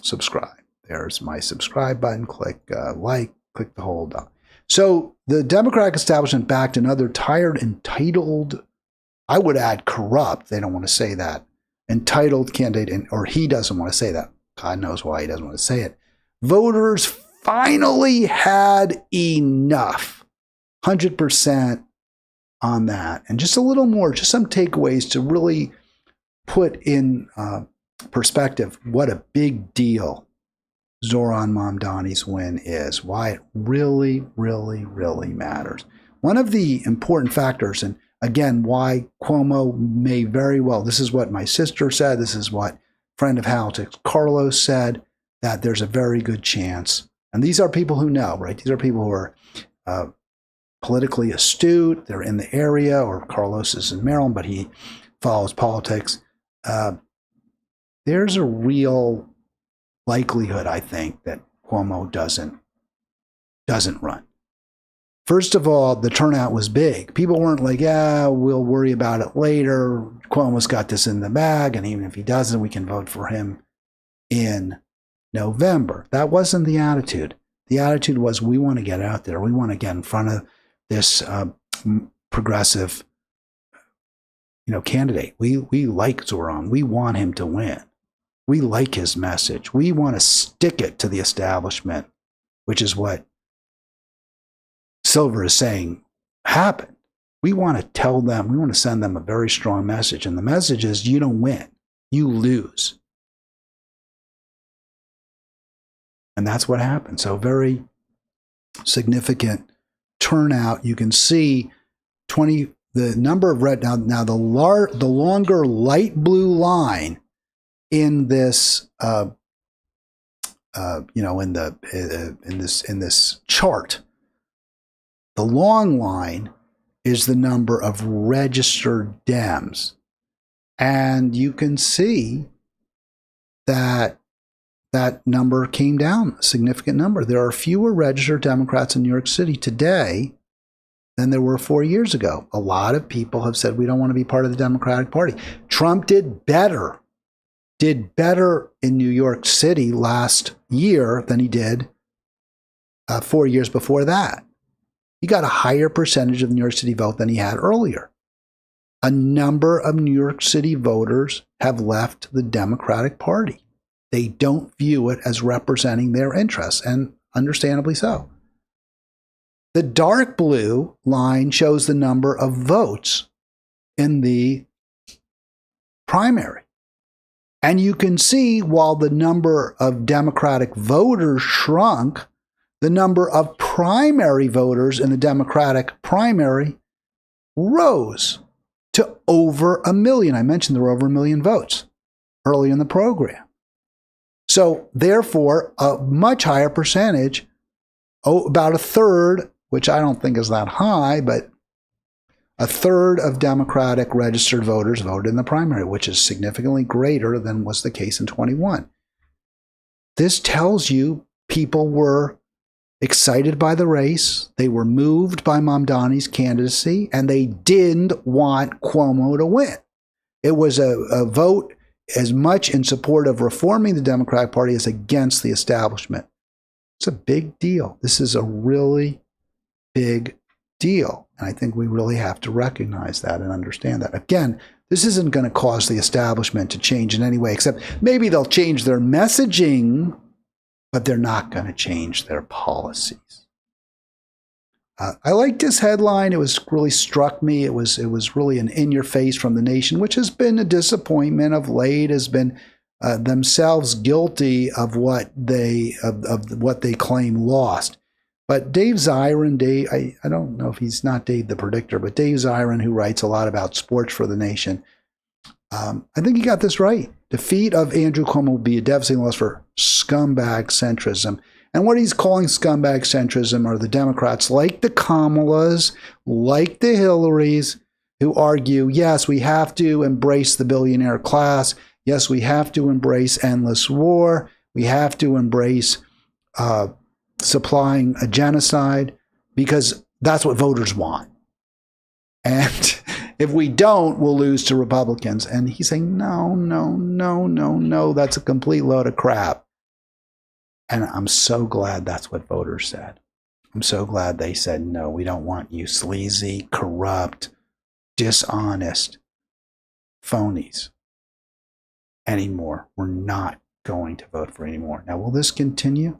subscribe. There's my subscribe button. Click like, click the whole dot. So the Democratic establishment backed another tired, entitled, I would add corrupt, they don't want to say that, entitled candidate, or he doesn't want to say that. God knows why he doesn't want to say it. Voters finally had enough. 100% on that. And just a little more, just some takeaways to really put in perspective what a big deal Zohran Mamdani's win is, why it really, really, really matters. One of the important factors, and again, why Cuomo may very well, this is what my sister said, this is what friend of Halitics, Carlos, said, that there's a very good chance, and these are people who know, right? These are people who are politically astute, they're in the area, or Carlos is in Maryland, but he follows politics. There's a real likelihood, I think, that Cuomo doesn't run. First of all, the turnout was big. People weren't like, yeah, we'll worry about it later. Cuomo's got this in the bag, and even if he doesn't, we can vote for him in November. That wasn't the attitude. The attitude was, we want to get out there. We want to get in front of this progressive candidate. We like Zohran. We want him to win. We like his message. We want to stick it to the establishment, which is what Silver is saying happened. We want to tell them, we want to send them a very strong message. And the message is, you don't win, you lose. And that's what happened. So very significant turnout. You can see the number of red, now the longer light blue line in this in this chart, the long line is the number of registered Dems, and you can see that number came down, a significant number. There are fewer registered Democrats in New York City today than there were 4 years ago. A lot of people have said, we don't want to be part of the Democratic Party. Trump did better in New York City last year than he did 4 years before that. He got a higher percentage of the New York City vote than he had earlier. A number of New York City voters have left the Democratic Party. They don't view it as representing their interests, and understandably so. The dark blue line shows the number of votes in the primary. And you can see, while the number of Democratic voters shrunk, the number of primary voters in the Democratic primary rose to over 1 million. I mentioned there were over 1 million votes early in the program. So therefore, a much higher percentage, about a third, which I don't think is that high, but a third of Democratic registered voters voted in the primary, which is significantly greater than was the case in 21. This tells you people were excited by the race, they were moved by Mamdani's candidacy, and they didn't want Cuomo to win. It was a vote as much in support of reforming the Democratic Party as against the establishment. It's a big deal. This is a really big deal. And I think we really have to recognize that and understand that. Again, this isn't going to cause the establishment to change in any way, except maybe they'll change their messaging, but they're not going to change their policies. I liked this headline. It was really struck me. It was really an in-your-face from the nation, which has been a disappointment of late, has been themselves guilty of what they claim lost. But Dave Zirin, I don't know if he's not Dave the Predictor, but Dave Zirin, who writes a lot about sports for The Nation, I think he got this right. Defeat of Andrew Cuomo will be a devastating loss for scumbag centrism. And what he's calling scumbag centrism are the Democrats, like the Kamalas, like the Hillarys, who argue, yes, we have to embrace the billionaire class. Yes, we have to embrace endless war. We have to embrace supplying a genocide because that's what voters want. And if we don't, we'll lose to Republicans. And he's saying, no, that's a complete load of crap. And I'm so glad that's what voters said. I'm so glad they said, no, we don't want you sleazy, corrupt, dishonest phonies anymore. We're not going to vote for anymore. Now, will this continue?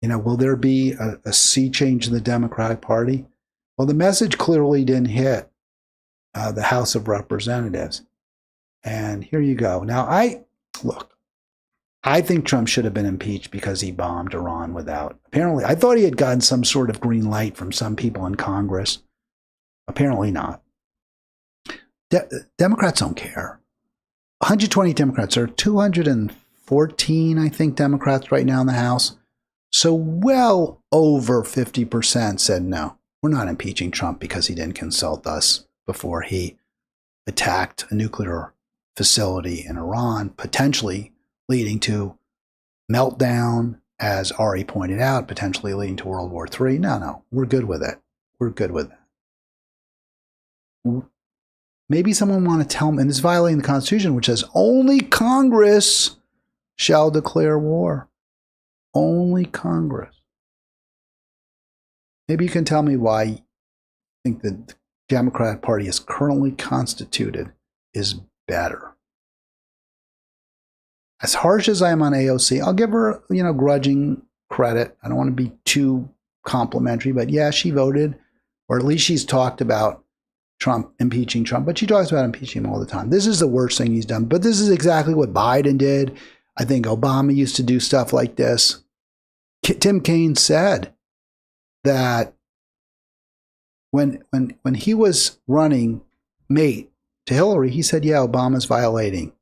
Will there be a sea change in the Democratic Party? Well, the message clearly didn't hit the House of Representatives. And here you go. Now, I think Trump should have been impeached because he bombed Iran apparently, I thought he had gotten some sort of green light from some people in Congress. Apparently not. Democrats don't care. 120 Democrats. There are 214, I think, Democrats right now in the House. So well over 50% said no. We're not impeaching Trump because he didn't consult us before he attacked a nuclear facility in Iran, potentially leading to meltdown, as Ari pointed out, potentially leading to World War III. No, we're good with it. We're good with it. Maybe someone want to tell him, and it's violating the Constitution, which says only Congress shall declare war. Only Congress. Maybe you can tell me why you think the Democratic Party as currently constituted is better. As harsh as I am on AOC, I'll give her, grudging credit. I don't want to be too complimentary, but yeah, she voted, or at least she's talked about impeaching Trump, but she talks about impeaching him all the time. This is the worst thing he's done, but this is exactly what Biden did. I think Obama used to do stuff like this. Tim Kaine said that when he was running mate to Hillary, he said, yeah, Obama's violating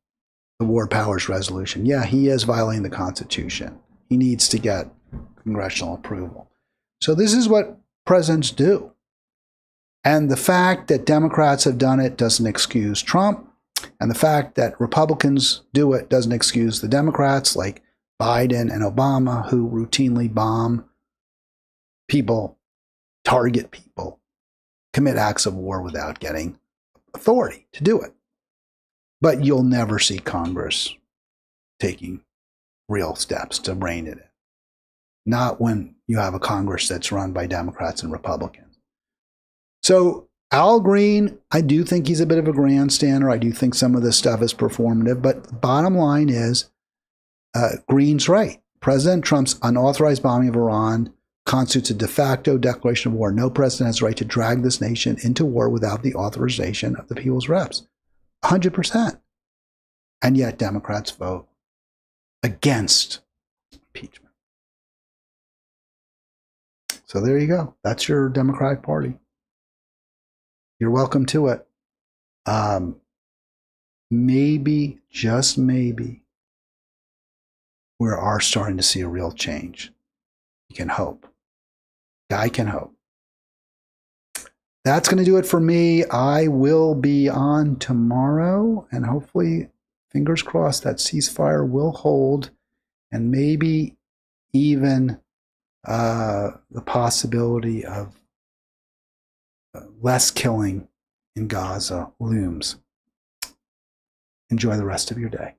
the War Powers Resolution. Yeah, he is violating the Constitution. He needs to get congressional approval. So this is what presidents do. And the fact that Democrats have done it doesn't excuse Trump. And the fact that Republicans do it doesn't excuse the Democrats like Biden and Obama, who routinely bomb people, target people, commit acts of war without getting authority to do it. But you'll never see Congress taking real steps to rein it in. Not when you have a Congress that's run by Democrats and Republicans. So Al Green, I do think he's a bit of a grandstander. I do think some of this stuff is performative. But the bottom line is, Green's right. President Trump's unauthorized bombing of Iran constitutes a de facto declaration of war. No president has the right to drag this nation into war without the authorization of the people's reps. 100%. And yet Democrats vote against impeachment. So there you go. That's your Democratic Party. You're welcome to it. Maybe, just maybe, we are starting to see a real change. You can hope. I can hope. That's going to do it for me. I will be on tomorrow, and hopefully, fingers crossed, that ceasefire will hold, and maybe even the possibility of less killing in Gaza looms. Enjoy the rest of your day.